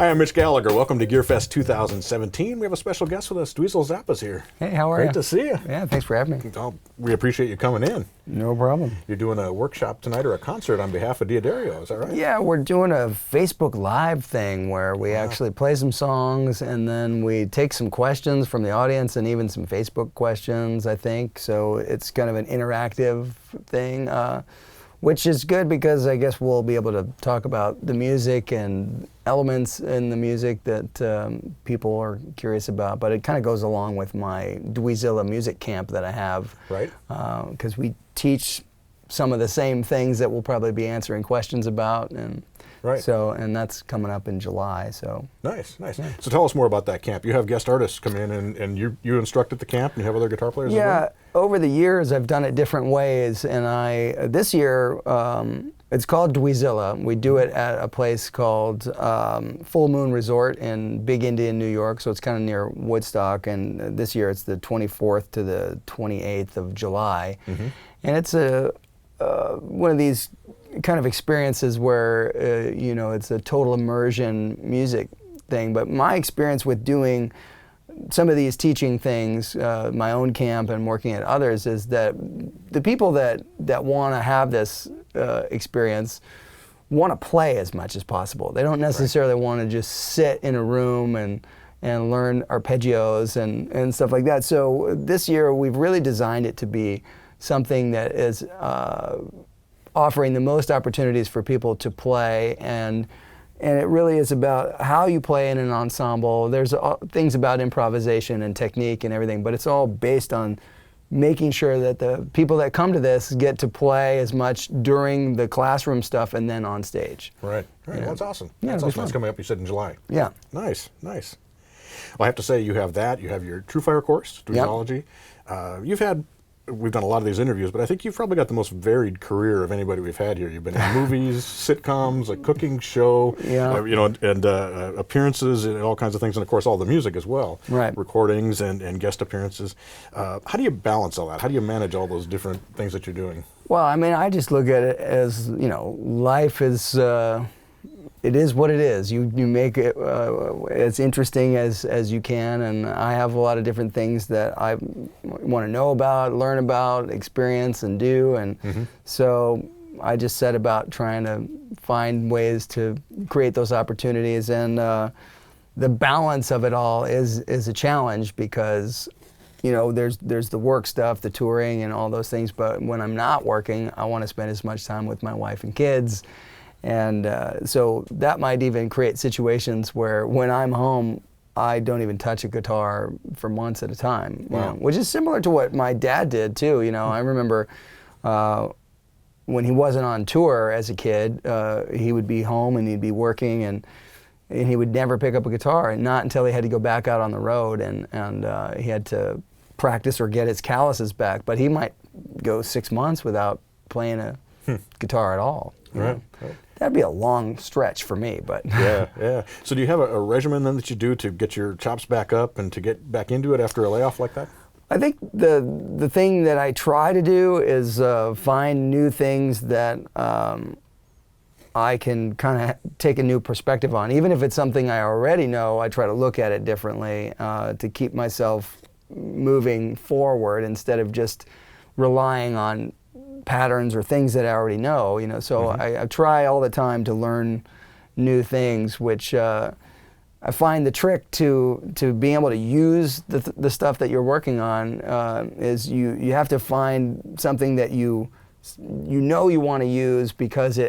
Hi, I'm Mitch Gallagher. Welcome to GearFest 2017. We have a special guest with us. Dweezil Zappa's here. Hey, how are you? Great to see you. Yeah, thanks for having me. Oh, we appreciate you coming in. No problem. You're doing a workshop tonight or a concert on behalf of Diodario, is that right? Yeah, we're doing a Facebook Live thing where we actually play some songs and then we take some questions from the audience and even some Facebook questions, I think. So it's kind of an interactive thing, which is good because I guess we'll be able to talk about the music and elements in the music that people are curious about. But it kind of goes along with my Dweezil music camp that I have. Right. Because we teach some of the same things that we'll probably be answering questions about, and right. So, and that's coming up in July. So nice, nice. Yeah. So tell us more about that camp. You have guest artists come in, and you instruct at the camp, and you have other guitar players. Yeah, as well? over the years I've done it different ways, and this year it's called Dweezil. We do it at a place called Full Moon Resort in Big Indian, New York. So it's kind of near Woodstock, and this year it's the 24th to the 28th of July, and it's one of these kind of experiences where you know, it's a total immersion music thing. But my experience with doing some of these teaching things, my own camp and working at others, is that the people that want to have this experience want to play as much as possible. They don't necessarily want to just sit in a room and learn arpeggios and stuff like that. So this year we've really designed it to be something that is offering the most opportunities for people to play, and it really is about how you play in an ensemble. There's things about improvisation and technique and everything, but it's all based on making sure that the people that come to this get to play as much during the classroom stuff and then on stage. Right, right. Well, that's awesome. Yeah, that's awesome. fun. That's coming up, you said, in July. Yeah. Nice, nice. Well, I have to say, you have that. You have your True Fire course, Dweezology. We've done a lot of these interviews, but I think you've probably got the most varied career of anybody we've had here. You've been in movies, sitcoms, a cooking show, you know, and appearances and all kinds of things, and of course all the music as well. Right. Recordings and guest appearances. How do you balance all that? How do you manage all those different things that you're doing? Well, I mean, I just look at it as, you know, life is, it is what it is. You make it as interesting as you can, and I have a lot of different things that I want to know about, learn about, experience, and do, and so I just set about trying to find ways to create those opportunities, and the balance of it all is a challenge because, you know, there's the work stuff, the touring, and all those things, but when I'm not working, I want to spend as much time with my wife and kids. And so that might even create situations where when I'm home, I don't even touch a guitar for months at a time. Wow. You know, which is similar to what my dad did too. You know, I remember when he wasn't on tour as a kid, he would be home and he'd be working, and he would never pick up a guitar, and not until he had to go back out on the road and he had to practice or get his calluses back. But he might go 6 months without playing a guitar at all. Right. That'd be a long stretch for me, but yeah, yeah. So do you have a regimen then that you do to get your chops back up and to get back into it after a layoff like that? I think the thing that I try to do is find new things that I can kind of take a new perspective on. Even if it's something I already know, I try to look at it differently to keep myself moving forward instead of just relying on patterns or things that I already know, you know. So I try all the time to learn new things, which I find the trick to being able to use the stuff that you're working on is you have to find something that you know you want to use because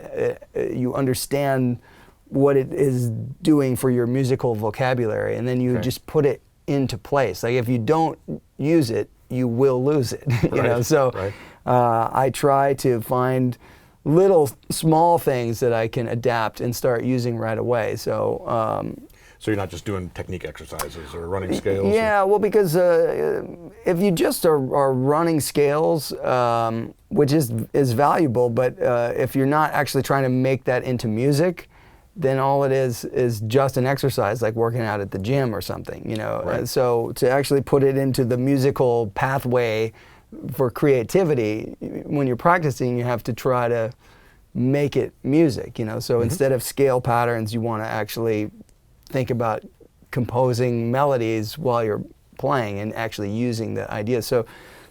you understand what it is doing for your musical vocabulary, and then you just put it into place. Like if you don't use it, you will lose it. You know, so I try to find little small things that I can adapt and start using right away. So so you're not just doing technique exercises or running scales? Yeah, well, because if you just are running scales, which is valuable, but if you're not actually trying to make that into music, then all it is just an exercise, like working out at the gym or something, you know. Right. So to actually put it into the musical pathway for creativity, when you're practicing, you have to try to make it music, you know. So instead of scale patterns, you want to actually think about composing melodies while you're playing and actually using the ideas. So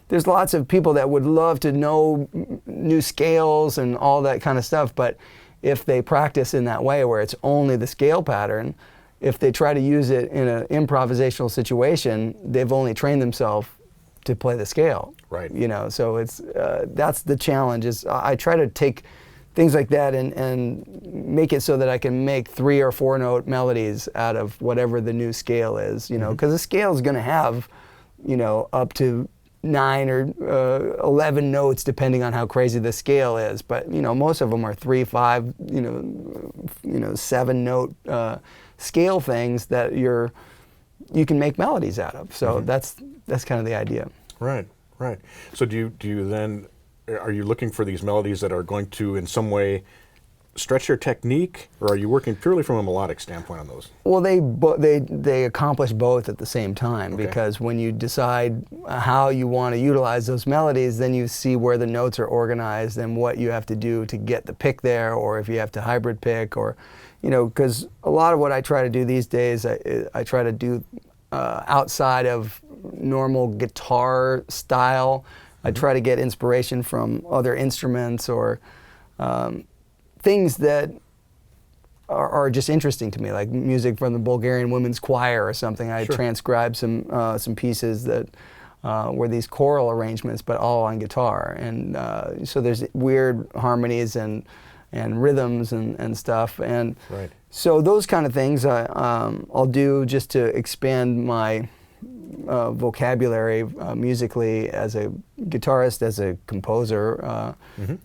there's lots of people that would love to know new scales and all that kind of stuff, but if they practice in that way where it's only the scale pattern, if they try to use it in an improvisational situation, they've only trained themselves to play the scale. Right. You know, so it's that's the challenge. Is I try to take things like that and make it so that I can make 3 or 4 note melodies out of whatever the new scale is. You know, because the scale is going to have, you know, up to 9 or 11 notes depending on how crazy the scale is. But you know, most of them are 3, 5, you know, 7 note scale things that you can make melodies out of. So that's kind of the idea. Right, right. So do you then, are you looking for these melodies that are going to in some way stretch your technique, or are you working purely from a melodic standpoint on those? Well, they accomplish both at the same time, Okay. because when you decide how you want to utilize those melodies, then you see where the notes are organized and what you have to do to get the pick there, or if you have to hybrid pick, or, you know, because a lot of what I try to do these days, I try to do outside of normal guitar style. I try to get inspiration from other instruments or things that are just interesting to me, like music from the Bulgarian Women's Choir or something. I Sure. transcribed some pieces that were these choral arrangements, but all on guitar. And so there's weird harmonies and rhythms and stuff. And Right. so those kind of things I'll do just to expand my vocabulary musically as a guitarist, as a composer.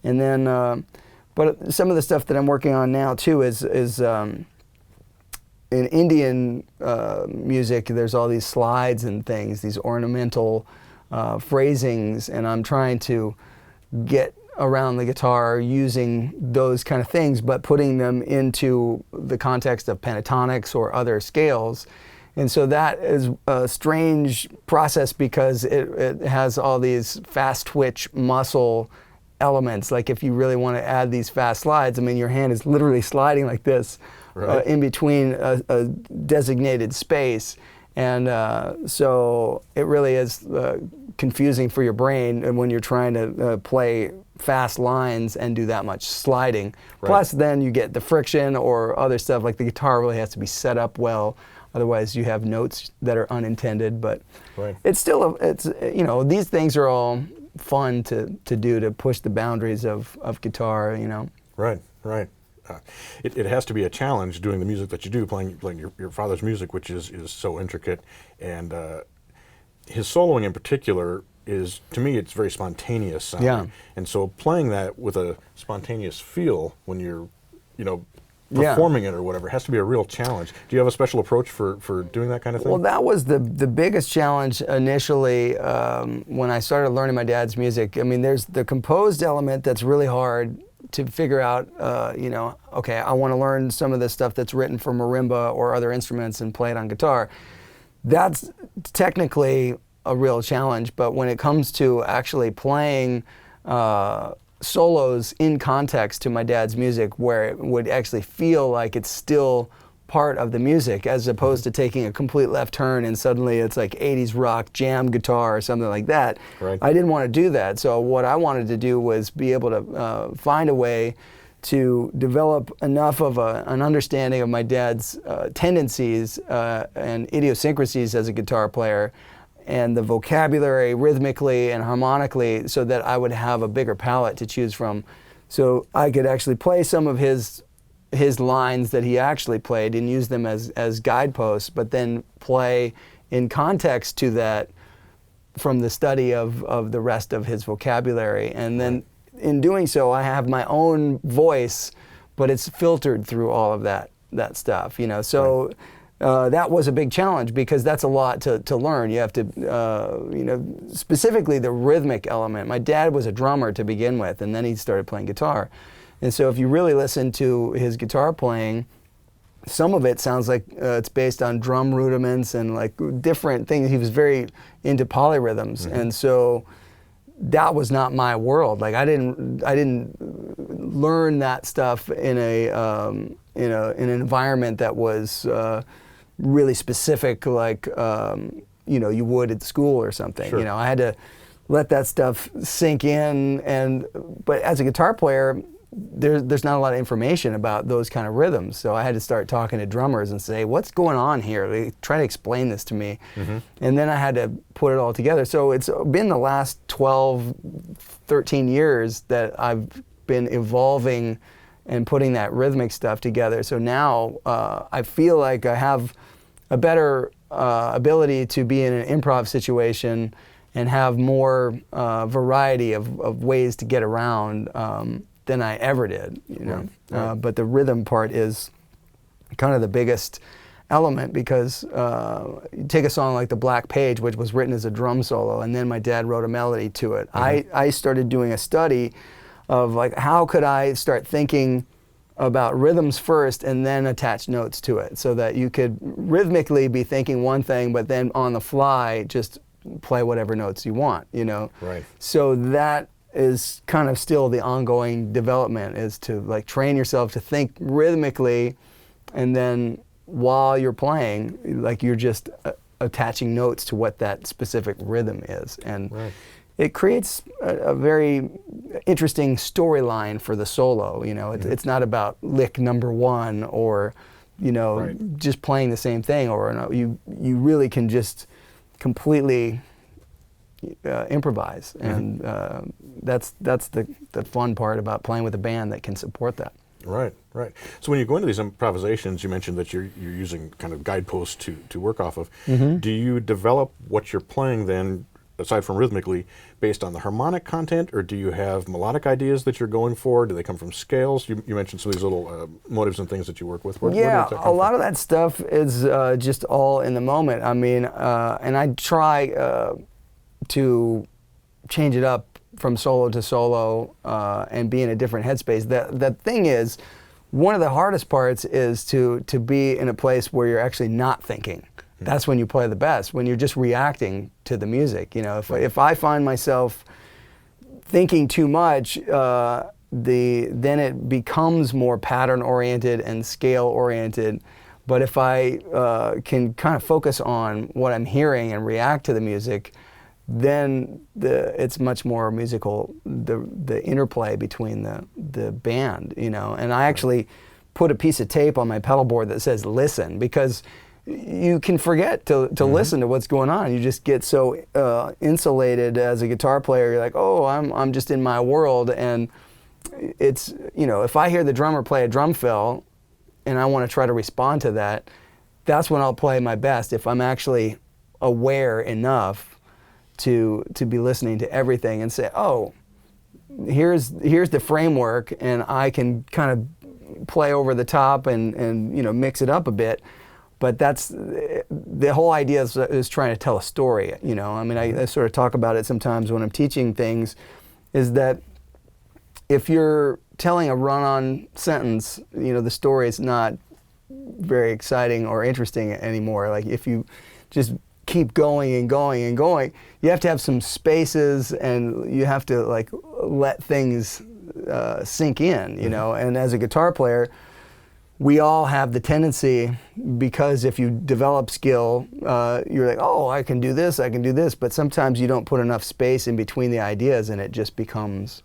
And then, but some of the stuff that I'm working on now too is in Indian music, there's all these slides and things, these ornamental phrasings, and I'm trying to get around the guitar using those kind of things, but putting them into the context of pentatonics or other scales. And so that is a strange process because it has all these fast twitch muscle elements. Like if you really want to add these fast slides, I mean, your hand is literally sliding like this, Right. in between a designated space. And so it really is confusing for your brain and when you're trying to play fast lines and do that much sliding. Right. Plus then you get the friction or other stuff, like the guitar really has to be set up well. Otherwise you have notes that are unintended. But Right. it's still, you know, these things are all fun to do, to push the boundaries of guitar, you know. Right, right. It has to be a challenge doing the music that you do, playing your father's music, which is so intricate, and his soloing in particular is, to me, it's very spontaneous sounding. Yeah. And so playing that with a spontaneous feel when you're, you know, Yeah. performing it or whatever, has to be a real challenge. Do you have a special approach for doing that kind of thing? Well, that was the biggest challenge initially when I started learning my dad's music. I mean, there's the composed element that's really hard to figure out, you know, okay, I want to learn some of the stuff that's written for marimba or other instruments and play it on guitar. That's technically a real challenge, but when it comes to actually playing solos in context to my dad's music where it would actually feel like it's still part of the music, as opposed to taking a complete left turn and suddenly it's like 80s rock jam guitar or something like that. Right. I didn't want to do that. So what I wanted to do was be able to find a way to develop enough of an understanding of my dad's tendencies and idiosyncrasies as a guitar player, and the vocabulary rhythmically and harmonically, so that I would have a bigger palette to choose from. So I could actually play some of his lines that he actually played and use them as guideposts, but then play in context to that from the study of the rest of his vocabulary. And then in doing so, I have my own voice, but it's filtered through all of that stuff, you know. So that was a big challenge because that's a lot to learn. You have to, you know, specifically the rhythmic element. My dad was a drummer to begin with, and then he started playing guitar. And so if you really listen to his guitar playing, some of it sounds like it's based on drum rudiments and like different things. He was very into polyrhythms, and so that was not my world. Like I didn't learn that stuff in an environment that was really specific, like you would at school or something. Sure. I had to let that stuff sink in, but as a guitar player, there's not a lot of information about those kind of rhythms, so I had to start talking to drummers and say, what's going on here? Try to explain this to me. And then I had to put it all together. So it's been the last 12, 13 years that I've been evolving and putting that rhythmic stuff together. So now I feel like I have a better ability to be in an improv situation and have more variety of ways to get around than I ever did, Right. But the rhythm part is kind of the biggest element, because you take a song like The Black Page, which was written as a drum solo, and then my dad wrote a melody to it. I started doing a study of like, how could I start thinking about rhythms first and then attach notes to it, so that you could rhythmically be thinking one thing, but then on the fly just play whatever notes you want, Right. So that is kind of still the ongoing development, is to like train yourself to think rhythmically, and then while you're playing, like you're just attaching notes to what that specific rhythm is. And Right. it creates a very interesting storyline for the solo. It's not about lick number one, or Right. just playing the same thing, or you really can just completely improvise, and that's the fun part about playing with a band that can support that. Right, right. So when you go into these improvisations, you mentioned that you're using kind of guideposts to work off of. Do you develop what you're playing then, aside from rhythmically, based on the harmonic content, or do you have melodic ideas that you're going for? Do they come from scales? You mentioned some of these little motives and things that you work with. Where does that come a lot from? of that stuff is just all in the moment. I mean, and I try to change it up from solo to solo and be in a different headspace. The thing is, one of the hardest parts is to be in a place where you're actually not thinking. That's when you play the best, when you're just reacting to the music. If I find myself thinking too much, then it becomes more pattern oriented and scale oriented. But if I can kind of focus on what I'm hearing and react to the music, then it's much more musical, the interplay between the band, And I actually put a piece of tape on my pedal board that says "listen," because you can forget to listen to what's going on. You just get so insulated as a guitar player. You're like, oh, I'm just in my world, and it's if I hear the drummer play a drum fill, and I want to try to respond to that, that's when I'll play my best. If I'm actually aware enough to be listening to everything and say, oh, here's the framework, and I can kind of play over the top and mix it up a bit. But that's the whole idea is trying to tell a story. I mean, I sort of talk about it sometimes when I'm teaching things, is that if you're telling a run-on sentence, the story is not very exciting or interesting anymore. Like if you just keep going and going and going, you have to have some spaces, and you have to like let things sink in, And as a guitar player, we all have the tendency, because if you develop skill, you're like, oh, I can do this, but sometimes you don't put enough space in between the ideas, and it just becomes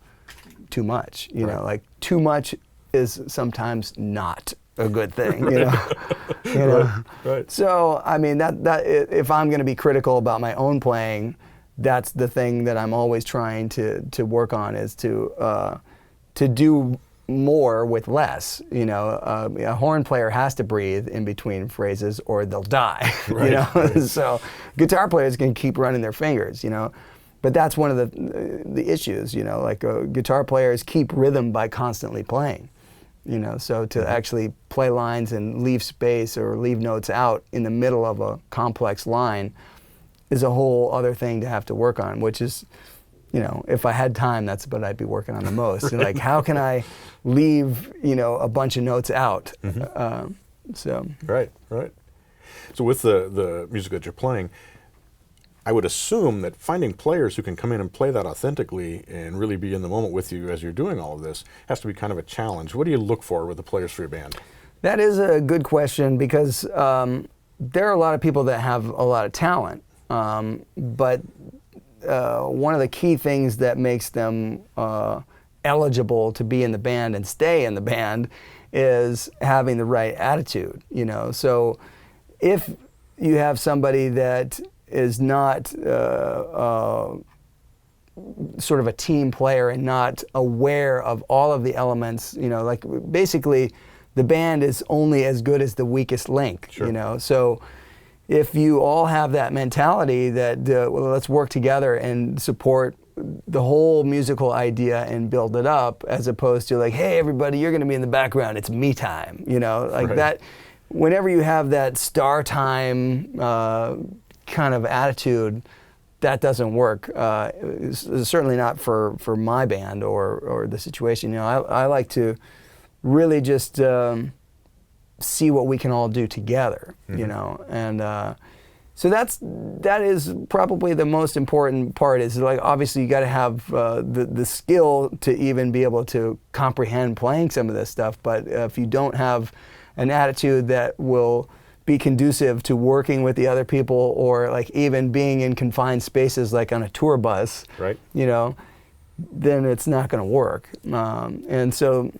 too much. Like too much is sometimes not a good thing. Right. So I mean, that if I'm going to be critical about my own playing, that's the thing that I'm always trying to work on, is to do more with less. A horn player has to breathe in between phrases or they'll die. Right. So guitar players can keep running their fingers. But that's one of the issues. Like guitar players keep rhythm by constantly playing. So to actually play lines and leave space or leave notes out in the middle of a complex line is a whole other thing to have to work on, which is, if I had time, that's what I'd be working on the most. And like, how can I leave, a bunch of notes out? So Right. So with the music that you're playing, I would assume that finding players who can come in and play that authentically and really be in the moment with you as you're doing all of this has to be kind of a challenge. What do you look for with the players for your band? that is a good question, because there are a lot of people that have a lot of talent, but one of the key things that makes them eligible to be in the band and stay in the band is having the right attitude, you know. So if you have somebody that is not sort of a team player and not aware of all of the elements, you know, like basically the band is only as good as the weakest link, sure. you know. So if you all have that mentality that well, let's work together and support the whole musical idea and build it up, as opposed to like, hey, everybody, you're going to be in the background, it's me time, you know, like right. that. Whenever you have that star time kind of attitude, that doesn't work. Certainly not for my band or the situation. You know, I like to really just see what we can all do together. Mm-hmm. You know, and so that is probably the most important part. Is like obviously you got to have the skill to even be able to comprehend playing some of this stuff. But if you don't have an attitude that will be conducive to working with the other people, or like even being in confined spaces like on a tour bus, right. you know, then it's not going to work. And so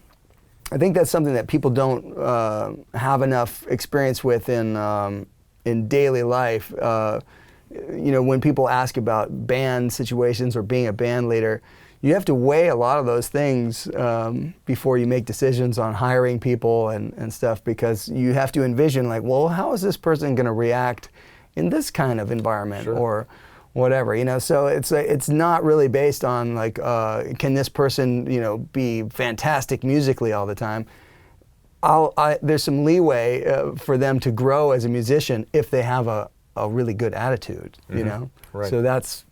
I think that's something that people don't have enough experience with in daily life. You know, when people ask about band situations or being a band leader, you have to weigh a lot of those things before you make decisions on hiring people and stuff, because you have to envision like, well, how is this person going to react in this kind of environment, sure. or whatever, you know. So it's not really based on like, can this person, you know, be fantastic musically all the time. There's some leeway for them to grow as a musician if they have a really good attitude, mm-hmm. you know. Right. So that's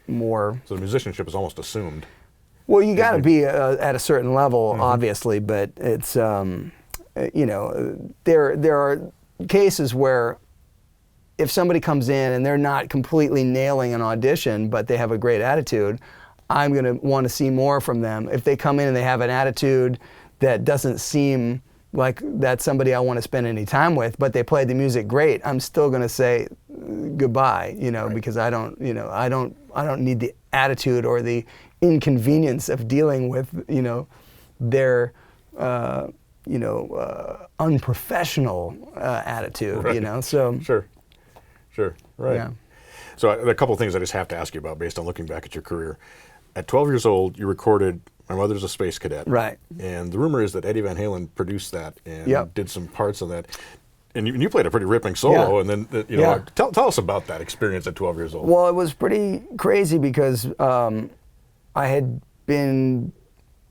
more. So the musicianship is almost assumed. Well, you got to be at a certain level, mm-hmm. obviously, but it's you know, there are cases where if somebody comes in and they're not completely nailing an audition, but they have a great attitude, I'm going to want to see more from them. If they come in and they have an attitude that doesn't seem like that's somebody I want to spend any time with, but they played the music great, I'm still going to say goodbye, you know, right. because I don't need the attitude or the inconvenience of dealing with, you know, their unprofessional attitude, right. you know. So sure, right. Yeah. So there are a couple of things I just have to ask you about based on looking back at your career. At 12 years old, you recorded My Mother's a Space Cadet. Right. And the rumor is that Eddie Van Halen produced that and yep. did some parts of that. And you played a pretty ripping solo. Yeah. And then, you know, yeah. tell us about that experience at 12 years old. Well, it was pretty crazy because I had been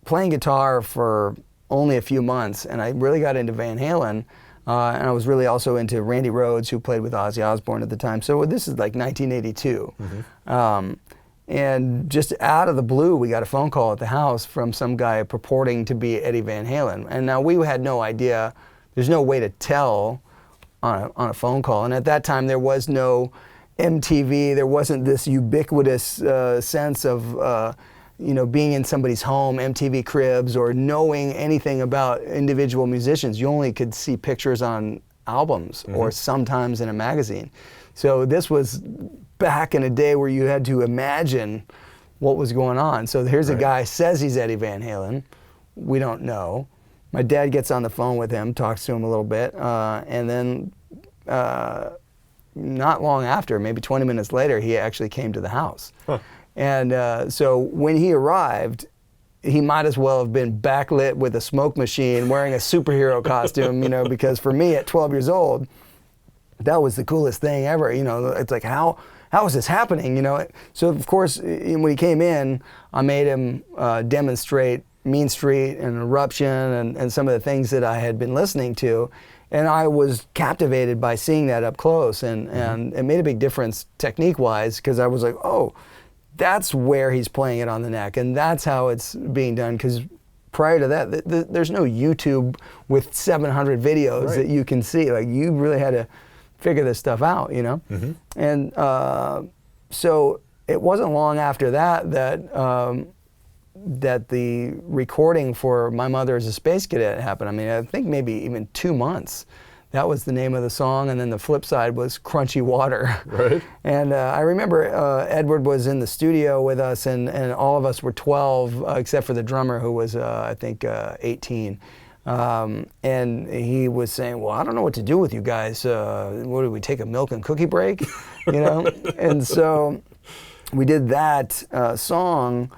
playing guitar for only a few months, and I really got into Van Halen. And I was really also into Randy Rhoads, who played with Ozzy Osbourne at the time. So this is like 1982. Mm-hmm. And just out of the blue, we got a phone call at the house from some guy purporting to be Eddie Van Halen. And now we had no idea. There's no way to tell on a phone call. And at that time, there was no MTV. There wasn't this ubiquitous sense of you know, being in somebody's home, MTV Cribs, or knowing anything about individual musicians. You only could see pictures on albums, mm-hmm. or sometimes in a magazine. So this was back in a day where you had to imagine what was going on. So here's right. a guy says he's Eddie Van Halen. We don't know. My dad gets on the phone with him, talks to him a little bit, and then not long after, maybe 20 minutes later, he actually came to the house. Huh. And so when he arrived, he might as well have been backlit with a smoke machine, wearing a superhero costume, you know, because for me at 12 years old, that was the coolest thing ever. You know, it's like, how is this happening, you know? So of course, when he came in, I made him demonstrate Mean Street and Eruption and some of the things that I had been listening to. And I was captivated by seeing that up close, and it made a big difference technique-wise, because I was like, oh, that's where he's playing it on the neck, and that's how it's being done. Because prior to that, there's no YouTube with 700 videos right. that you can see. Like, you really had to figure this stuff out, you know? Mm-hmm. And so it wasn't long after that that the recording for My Mother is a Space Cadet happened. I mean, I think maybe even 2 months that was the name of the song, and then the flip side was Crunchy Water. Right. And I remember Edward was in the studio with us, and all of us were 12, except for the drummer, who was, I think, 18. And he was saying, well, I don't know what to do with you guys. What do we take, a milk and cookie break? You know? And so we did that song.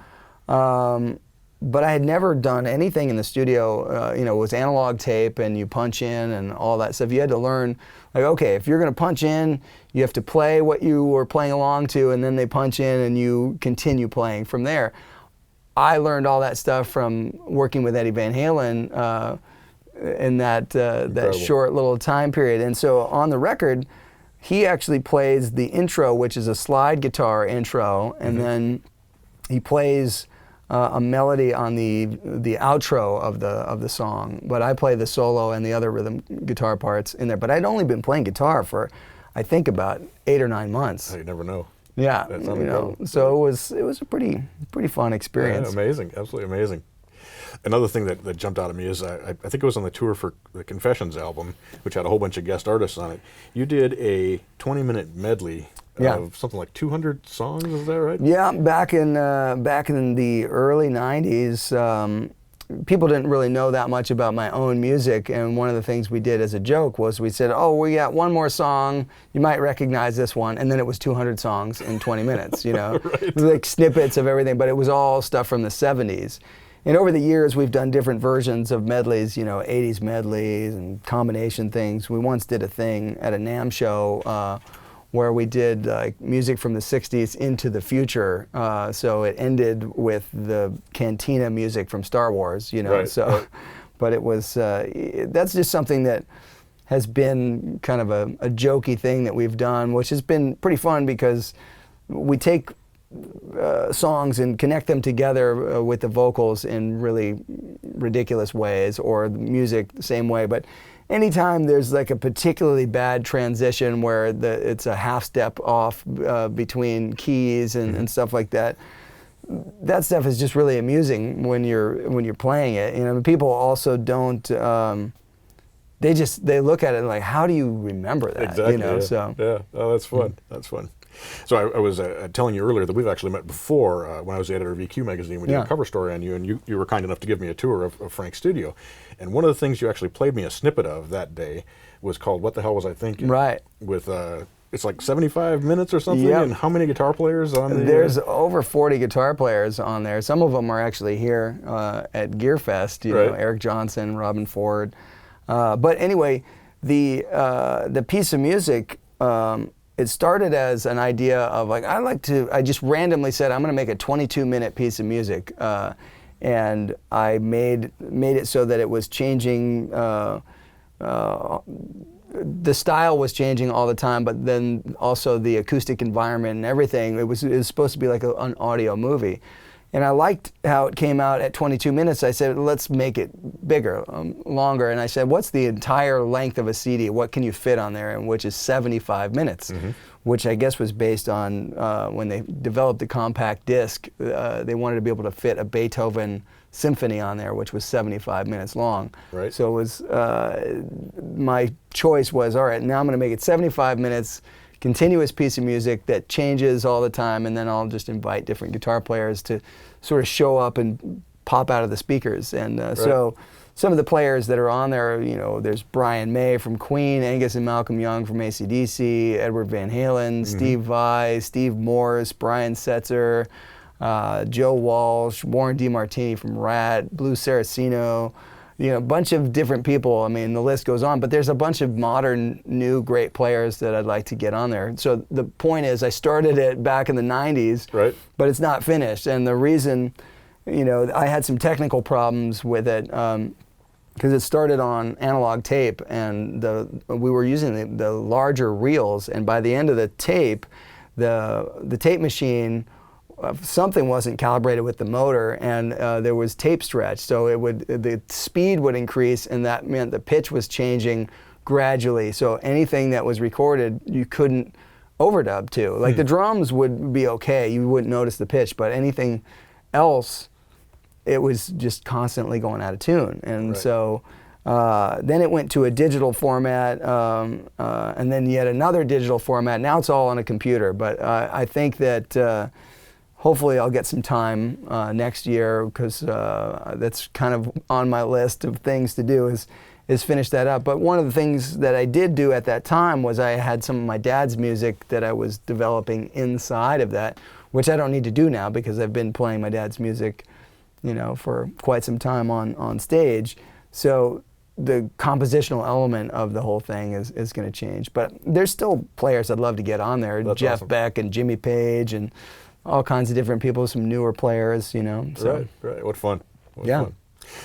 But I had never done anything in the studio. You know, it was analog tape, and you punch in and all that stuff. You had to learn, like, okay, if you're going to punch in, you have to play what you were playing along to, and then they punch in, and you continue playing from there. I learned all that stuff from working with Eddie Van Halen in that short little time period. And so on the record, he actually plays the intro, which is a slide guitar intro, and then he plays a melody on the outro of the song, but I play the solo and the other rhythm guitar parts in there. But I'd only been playing guitar for, I think, about 8 or 9 months. You never know. Yeah, you know, so it was a pretty fun experience. Yeah, amazing, absolutely amazing. Another thing that jumped out at me is I think it was on the tour for the Confessions album, which had a whole bunch of guest artists on it. You did a 20-minute medley of something like 200 songs, is that right? Yeah, back in the early 90s, people didn't really know that much about my own music, and one of the things we did as a joke was we said, oh, we got one more song, you might recognize this one, and then it was 200 songs in 20 minutes, you know? Right. It was like snippets of everything, but it was all stuff from the 70s. And over the years, we've done different versions of medleys, you know, 80s medleys and combination things. We once did a thing at a NAMM show where we did music from the 60s into the future. So it ended with the cantina music from Star Wars, you know. Right, so, right. But it was, that's just something that has been kind of a jokey thing that we've done, which has been pretty fun because we take songs and connect them together with the vocals in really ridiculous ways, or the music the same way. But anytime there's like a particularly bad transition where it's a half step off between keys and stuff like that, that stuff is just really amusing when you're playing it. You know, people also don't. They look at it like, how do you remember that? Exactly. You know, yeah. so yeah. Oh, that's fun. That's fun. So I was telling you earlier that we've actually met before when I was the editor of EQ magazine. We did a cover story on you, and you were kind enough to give me a tour of Frank's studio. And one of the things you actually played me a snippet of that day was called "What the Hell Was I Thinking?" Right. With it's like 75 minutes or something. Yep. And how many guitar players on there? There's over 40 guitar players on there. Some of them are actually here at Gearfest. You know, Eric Johnson, Robin Ford. But anyway, the piece of music. It started as an idea of like, I just randomly said, I'm going to make a 22-minute piece of music. And I made it so that it was changing, the style was changing all the time, but then also the acoustic environment and everything. It was supposed to be like an audio movie. And I liked how it came out at 22 minutes. I said, let's make it bigger, longer. And I said, what's the entire length of a CD? What can you fit on there? And which is 75 minutes, which I guess was based on when they developed the compact disc, they wanted to be able to fit a Beethoven symphony on there, which was 75 minutes long. Right. So it was, my choice was, all right, now I'm going to make it 75 minutes, continuous piece of music that changes all the time, and then I'll just invite different guitar players to sort of show up and pop out of the speakers. And so some of the players that are on there, you know, there's Brian May from Queen, Angus and Malcolm Young from AC/DC, Edward Van Halen, Steve Vai, Steve Morse, Brian Setzer, Joe Walsh, Warren DeMartini from Rat, Blue Saraceno, you know, a bunch of different people. I mean, the list goes on, but there's a bunch of modern, new, great players that I'd like to get on there. So the point is, I started it back in the 90s, but it's not finished. And the reason, you know, I had some technical problems with it because it started on analog tape, and we were using the larger reels, and by the end of the tape, the tape machine, something wasn't calibrated with the motor, and there was tape stretch, so the speed would increase, and that meant the pitch was changing gradually. So anything that was recorded, you couldn't overdub to. Like the drums would be okay, you wouldn't notice the pitch, but anything else, it was just constantly going out of tune. And so Then it went to a digital format, and then yet another digital format. Now it's all on a computer. But I think that hopefully I'll get some time next year, because that's kind of on my list of things to do is finish that up. But one of the things that I did do at that time was I had some of my dad's music that I was developing inside of that, which I don't need to do now because I've been playing my dad's music, you know, for quite some time on stage. So the compositional element of the whole thing is going to change. But there's still players I'd love to get on there. That's Jeff awesome. Beck and Jimmy Page and all kinds of different people, some newer players, you know. So. Right. What fun. What Yeah. fun.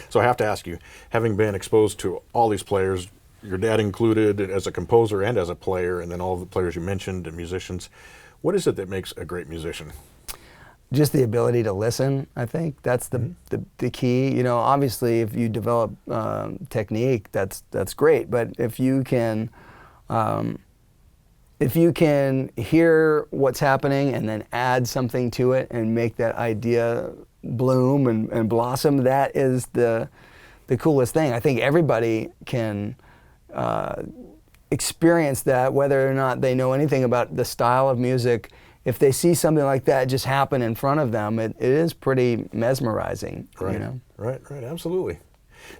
So I have to ask you, having been exposed to all these players, your dad included as a composer and as a player, and then all the players you mentioned and musicians, what is it that makes a great musician? Just the ability to listen, I think. That's the key. You know, obviously if you develop technique, that's great. But if you can hear what's happening and then add something to it and make that idea bloom and blossom, that is the coolest thing. I think everybody can experience that, whether or not they know anything about the style of music. If they see something like that just happen in front of them, it is pretty mesmerizing. Right. You know? Right. Absolutely.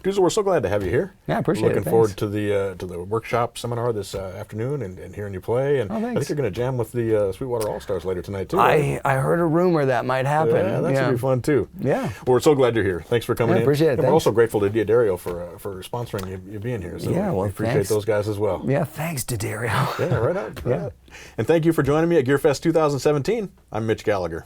Dweezil, we're so glad to have you here. Yeah, I appreciate it. Looking forward to the workshop seminar this afternoon and hearing you play. And I think you're going to jam with the Sweetwater All-Stars later tonight, too. I heard a rumor that might happen. Yeah, that should be fun, too. Yeah. Well, we're so glad you're here. Thanks for coming in. I appreciate it. And we're also grateful to D'Addario for sponsoring you being here. So Yeah, well, we appreciate thanks. those guys as well. Yeah, thanks, D'Addario. Yeah, right on. Yeah. And thank you for joining me at GearFest 2017. I'm Mitch Gallagher.